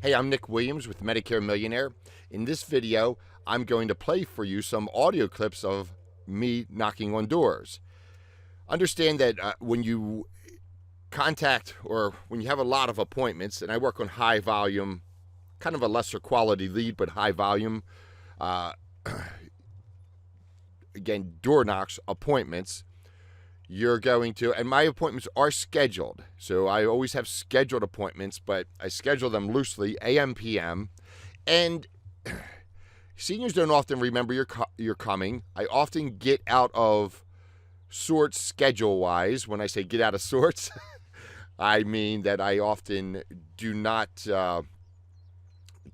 Hey, I'm Nick Williams with Medicare Millionaire. In this video, I'm going to play for you some audio clips of me knocking on doors. Understand that when you contact or when you have a lot of appointments, and I work on high volume, kind of a lesser quality lead, but high volume, again, door knocks, appointments, you're going to, and my appointments are scheduled. So I always have scheduled appointments, but I schedule them loosely, AM, PM. And seniors don't often remember you're coming. I often get out of sorts schedule-wise. When I say get out of sorts, I mean that I often do not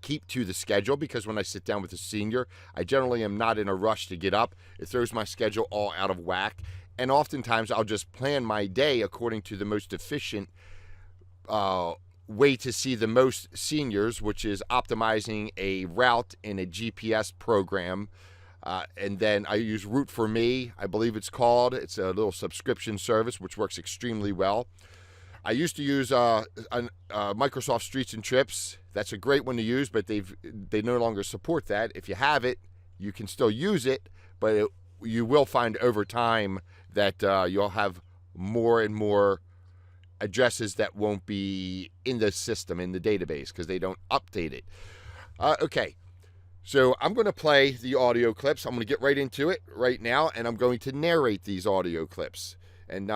keep to the schedule, because when I sit down with a senior, I generally am not in a rush to get up. It throws my schedule all out of whack. And oftentimes I'll just plan my day according to the most efficient way to see the most seniors, which is optimizing a route in a GPS program. And then I use Route for Me, I believe it's called. It's a little subscription service which works extremely well. I used to use Microsoft Streets and Trips. That's a great one to use, but they no longer support that. If you have it, you can still use it, but you will find over time that you'll have more and more addresses that won't be in the system, in the database, because they don't update it. Okay, so I'm going to play the audio clips. I'm going to get right into it right now, and I'm going to narrate these audio clips. And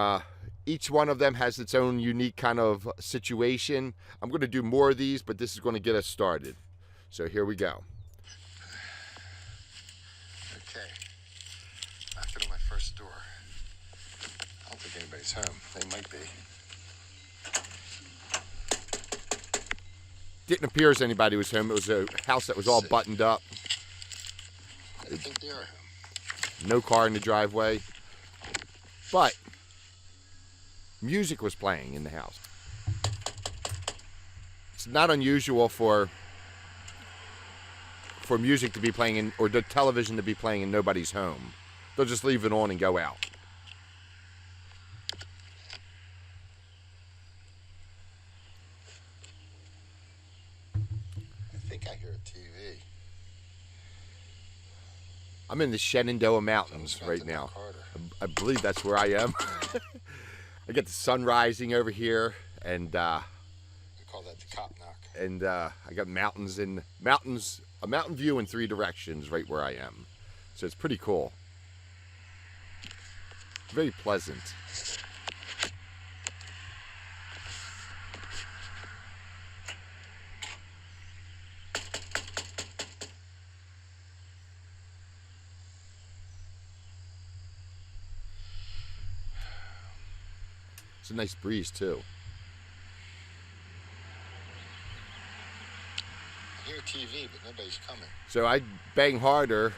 each one of them has its own unique kind of situation. I'm going to do more of these, but this is going to get us started. So here we go. Okay, knocking on my first door. I don't think anybody's home. They might be. Didn't appear as anybody was home. It was a house that was all buttoned up. I don't think they are home. No car in the driveway. But music was playing in the house. It's not unusual for music to be playing in, or the television to be playing in nobody's home. They'll just leave it on and go out. I think I hear a TV. I'm in the Shenandoah Mountains right now. I believe that's where I am. I get the sun rising over here, and We call that the cop knock. and I got mountains, a mountain view in 3 directions right where I am. So it's pretty cool. Very pleasant. It's a nice breeze too. I hear a TV, but nobody's coming. So I bang harder,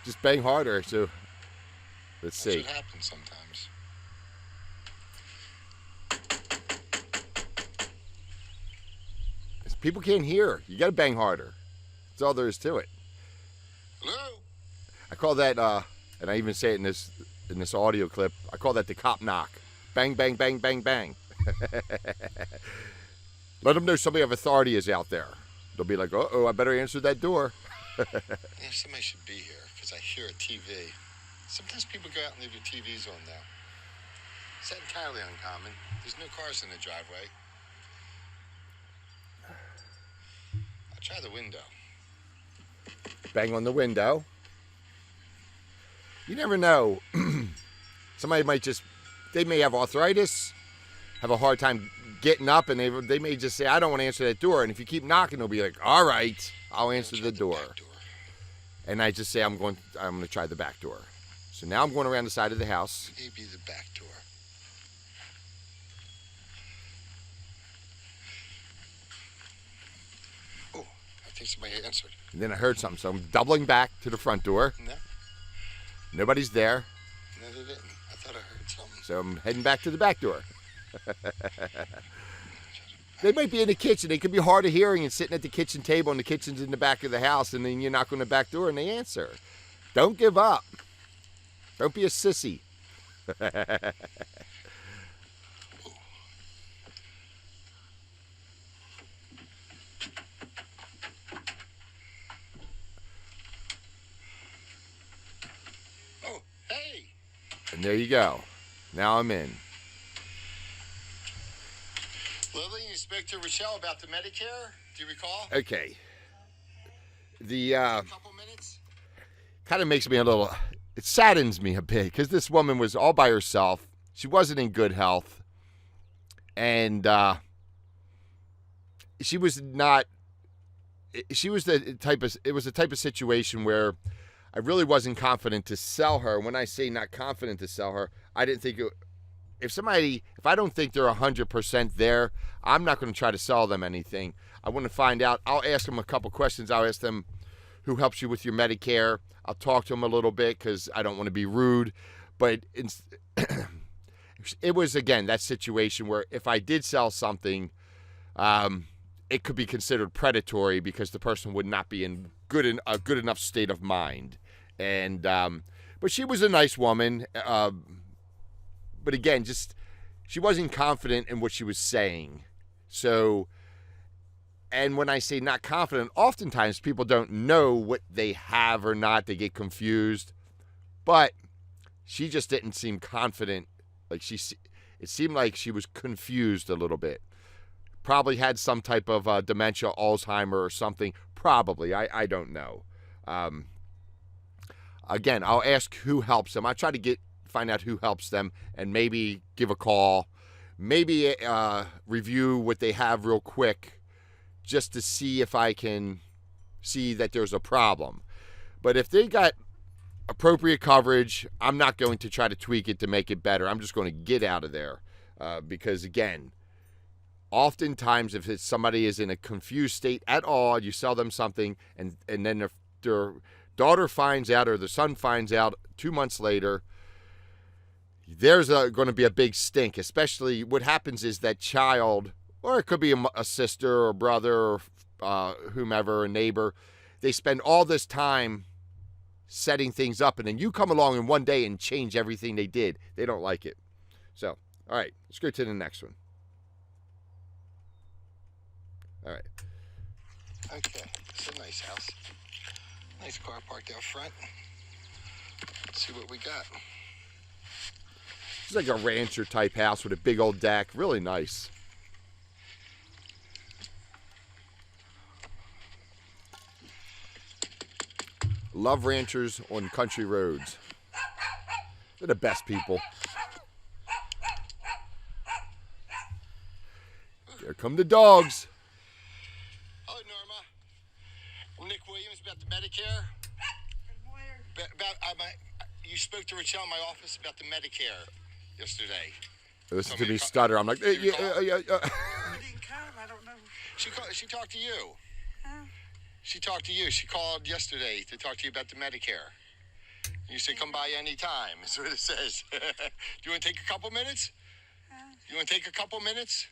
just bang harder. So let's see. That's what happens sometimes. People can't hear. You got to bang harder. That's all there is to it. Hello? I call that, and I even say it in this audio clip. I call that the cop knock. Bang, bang, bang, bang, bang. Let them know somebody of authority is out there. They'll be like, uh-oh, I better answer that door. Yeah, somebody should be here, because I hear a TV. Sometimes people go out and leave their TVs on now. It's not entirely uncommon. There's no cars in the driveway. I'll try the window. Bang on the window. You never know. Somebody might just, they may have arthritis, have a hard time getting up, and they may just say, I don't want to answer that door. And if you keep knocking, they'll be like, all right, I'll answer the door. And I just say, I'm going to try the back door. So now I'm going around the side of the house. Maybe the back door. Oh, I think somebody answered. And then I heard something, so I'm doubling back to the front door. No, Nobody's there, no, they didn't. I thought I heard something. so I'm heading back to the back door. They might be in the kitchen. They could be hard of hearing and sitting at the kitchen table, and the kitchen's in the back of the house, and then you knock on the back door and they answer. Don't give up. Don't be a sissy. And there you go. Now I'm in. Lily, you spoke to Rochelle about the Medicare. Do you recall? Okay. The A couple minutes. kind of makes me a little. It saddens me a bit because this woman was all by herself. She wasn't in good health, and she was not. She was the type of. It was the type of situation where I really wasn't confident to sell her. When I say not confident to sell her, I didn't think it. If I don't think they're 100% there, I'm not going to try to sell them anything. I want to find out. I'll ask them a couple questions. I'll ask them who helps you with your Medicare. I'll talk to them a little bit because I don't want to be rude. But it was, again, that situation where if I did sell something, it could be considered predatory because the person would not be in a good enough state of mind. And but she was a nice woman. But again, she wasn't confident in what she was saying. So, and when I say not confident, oftentimes people don't know what they have or not. They get confused. But she just didn't seem confident. It seemed like she was confused a little bit. Probably had some type of dementia, Alzheimer or something. Probably. I don't know. Again, I'll ask who helps them. I try to find out who helps them and maybe give a call, maybe review what they have real quick just to see if I can see that there's a problem. But if they got appropriate coverage, I'm not going to try to tweak it to make it better. I'm just going to get out of there because, again, oftentimes if somebody is in a confused state at all, you sell them something and then if their daughter finds out or the son finds out 2 months later, there's going to be a big stink, especially what happens is that child, or it could be a sister or brother or whomever, a neighbor, they spend all this time setting things up, and then you come along in one day and change everything they did. They don't like it. So, all right, let's go to the next one. All right. Okay, it's a nice house. Nice car parked out front. Let's see what we got. It's like a rancher type house with a big old deck. Really nice. Love ranchers on country roads. They're the best people. There come the dogs. Hello, Norma. I'm Nick Williams about the Medicare. You spoke to Rochelle in my office about the Medicare yesterday. Listen to me stutter. I'm like, yeah. You didn't come. I don't know. She talked to you. Huh? She talked to you. She called yesterday to talk to you about the Medicare. You said come by any time. Is what it says. Do you want to take a couple minutes? You want to take a couple minutes?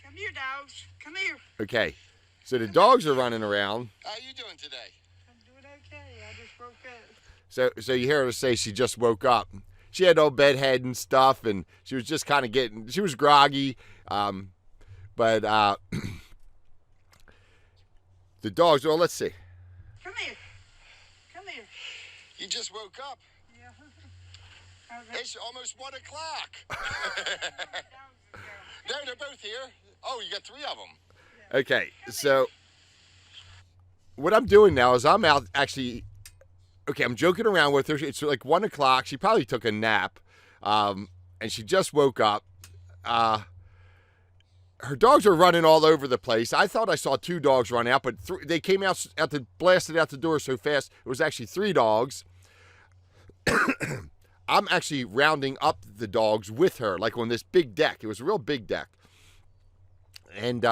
Come here, dogs. Come here. Okay. So the dogs are running around. How you doing today? I'm doing okay. I just woke up. So you hear her say she just woke up. She had old bedhead and stuff, and she was just kind of she was groggy. But the dogs, well, let's see. Come here. Come here. You just woke up. Yeah. It's almost 1 o'clock. No, they're both here. Oh, you got 3 of them. Okay, so what I'm doing now is I'm out actually. Okay, I'm joking around with her. It's like 1 o'clock. She probably took a nap, and she just woke up. Her dogs are running all over the place. I thought I saw 2 dogs run out, but they came out blasted out the door so fast. It was actually 3 dogs. I'm actually rounding up the dogs with her, like on this big deck. It was a real big deck. And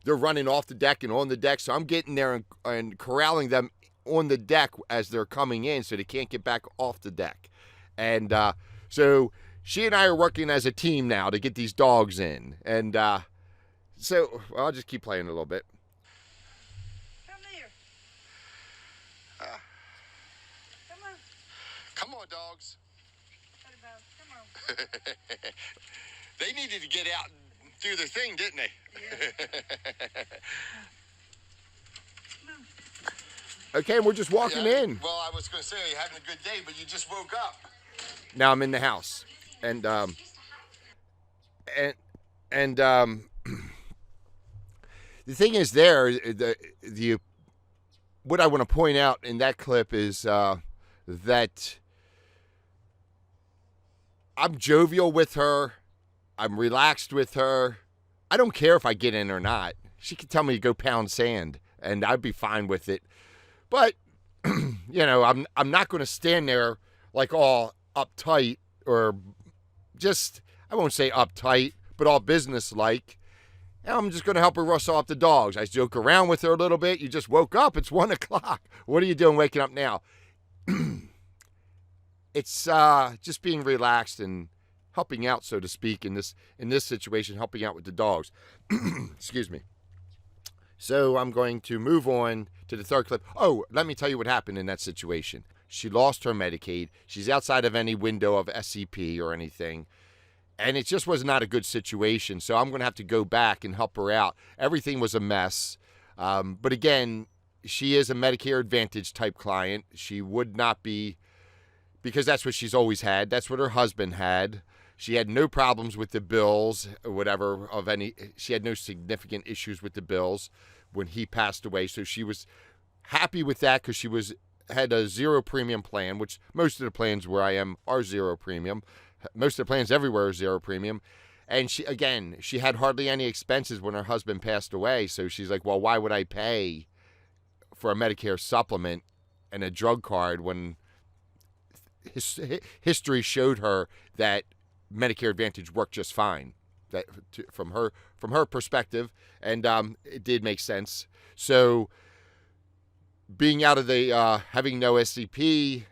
they're running off the deck and on the deck, so I'm getting there and corralling them on the deck as they're coming in so they can't get back off the deck. And so she and I are working as a team now to get these dogs in. And so I'll just keep playing a little bit. Come here. Come on. Come on, dogs. Come on. They needed to get out and do their thing, didn't they? Yeah. Okay, and we're just walking in. Well, I was going to say you're having a good day, but you just woke up. Now I'm in the house, and and and the thing is, the what I want to point out in that clip is that I'm jovial with her, I'm relaxed with her. I don't care if I get in or not. She could tell me to go pound sand, and I'd be fine with it. But I'm not going to stand there like all uptight or just, I won't say uptight, but all business-like. And I'm just going to help her rustle off the dogs. I joke around with her a little bit. You just woke up. It's 1 o'clock. What are you doing waking up now? It's just being relaxed and helping out, so to speak, in this situation, helping out with the dogs. Excuse me. So I'm going to move on to the third clip. Oh, let me tell you what happened in that situation. She lost her Medicaid. She's outside of any window of SEP or anything. And it just was not a good situation. So I'm going to have to go back and help her out. Everything was a mess. But again, she is a Medicare Advantage type client. She would not be, because that's what she's always had. That's what her husband had. She had no problems with the bills or whatever of any. She had no significant issues with the bills when he passed away. So she was happy with that because she had a zero premium plan, which most of the plans where I am are zero premium. Most of the plans everywhere are zero premium. And she had hardly any expenses when her husband passed away. So she's like, well, why would I pay for a Medicare supplement and a drug card when history showed her that Medicare Advantage worked just fine, from her perspective, and it did make sense. So being out of the having no SCP,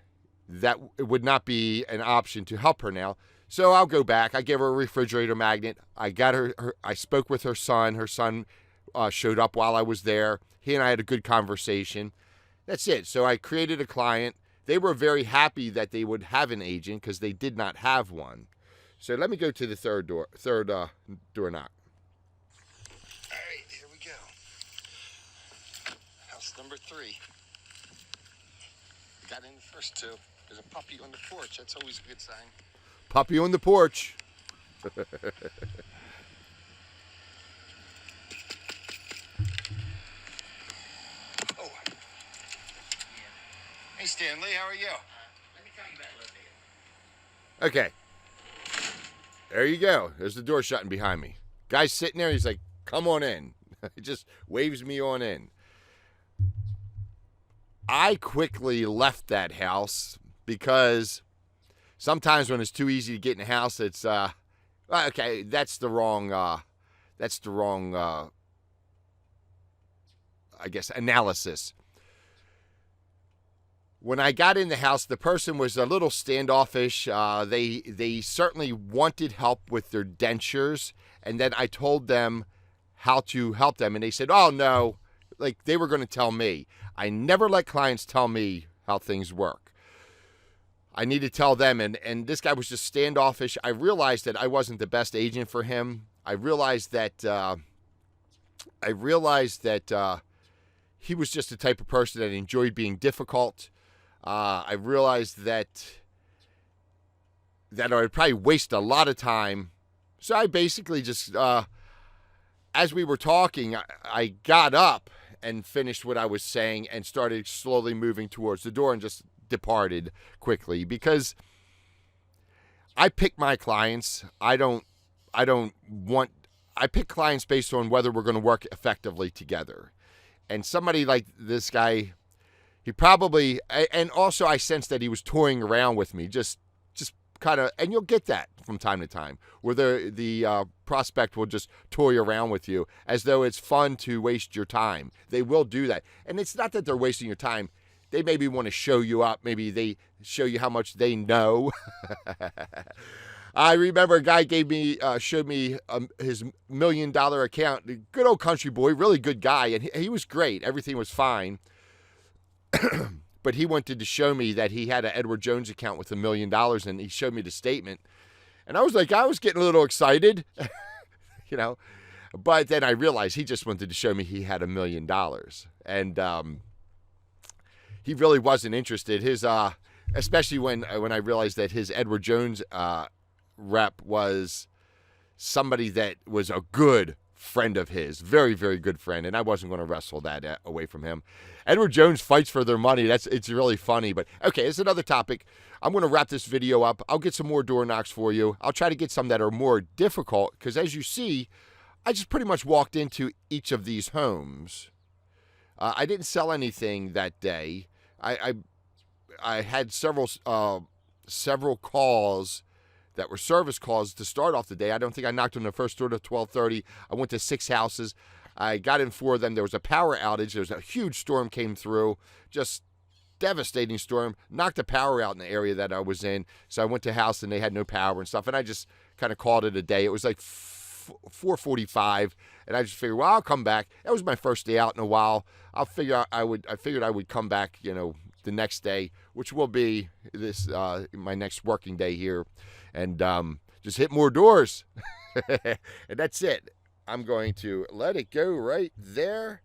that would not be an option to help her now. So I'll go back. I gave her a refrigerator magnet. I got her I spoke with her son. Her son showed up while I was there. He and I had a good conversation. That's it. So I created a client. They were very happy that they would have an agent because they did not have one. So let me go to the third door knock. All right, here we go. House number 3. Got in the first 2. There's a puppy on the porch. That's always a good sign. Puppy on the porch. Oh. Hey, Stanley, how are you? Let me tell you about a little bit. Okay. There you go. There's the door shutting behind me. Guy's sitting there. He's like, come on in. He just waves me on in. I quickly left that house because sometimes when it's too easy to get in a house, it's, okay, that's the wrong, I guess, analysis. When I got in the house, the person was a little standoffish. They certainly wanted help with their dentures, and then I told them how to help them, and they said, oh, no, like they were going to tell me. I never let clients tell me how things work. I need to tell them, and this guy was just standoffish. I realized that I wasn't the best agent for him. I realized that he was just the type of person that enjoyed being difficult. I realized that I would probably waste a lot of time. So I basically just, as we were talking, I got up and finished what I was saying and started slowly moving towards the door and just departed quickly because I pick my clients. I pick clients based on whether we're going to work effectively together. And somebody like this guy, he probably, and also I sensed that he was toying around with me, just kind of, and you'll get that from time to time, where the prospect will just toy around with you as though it's fun to waste your time. They will do that. And it's not that they're wasting your time. They maybe want to show you up. Maybe they show you how much they know. I remember a guy showed me his $1 million account. Good old country boy, really good guy, and he was great. Everything was fine. But he wanted to show me that he had an Edward Jones account with $1 million, and he showed me the statement. And I was getting a little excited, But then I realized he just wanted to show me he had $1 million, and he really wasn't interested. especially when I realized that his Edward Jones rep was somebody that was a good friend of his, very, very good friend, and I wasn't going to wrestle that away from him. Edward Jones fights for their money. It's really funny, but okay, it's another topic. I'm going to wrap this video up. I'll get some more door knocks for you. I'll try to get some that are more difficult, because as you see, I just pretty much walked into each of these homes. I didn't sell anything that day. I had several calls that were service calls to start off the day. I don't think I knocked on the first door to 12:30. I went to 6 houses. I got in 4 of them. There was a power outage. There was a huge storm came through, just devastating storm, knocked the power out in the area that I was in. So I went to a house and they had no power and stuff, and I just kind of called it a day. It was like 4:45, and I just figured, well, I'll come back. That was my first day out in a while. I figured I would come back, the next day, which will be this my next working day here, and just hit more doors. And that's it. I'm going to let it go right there.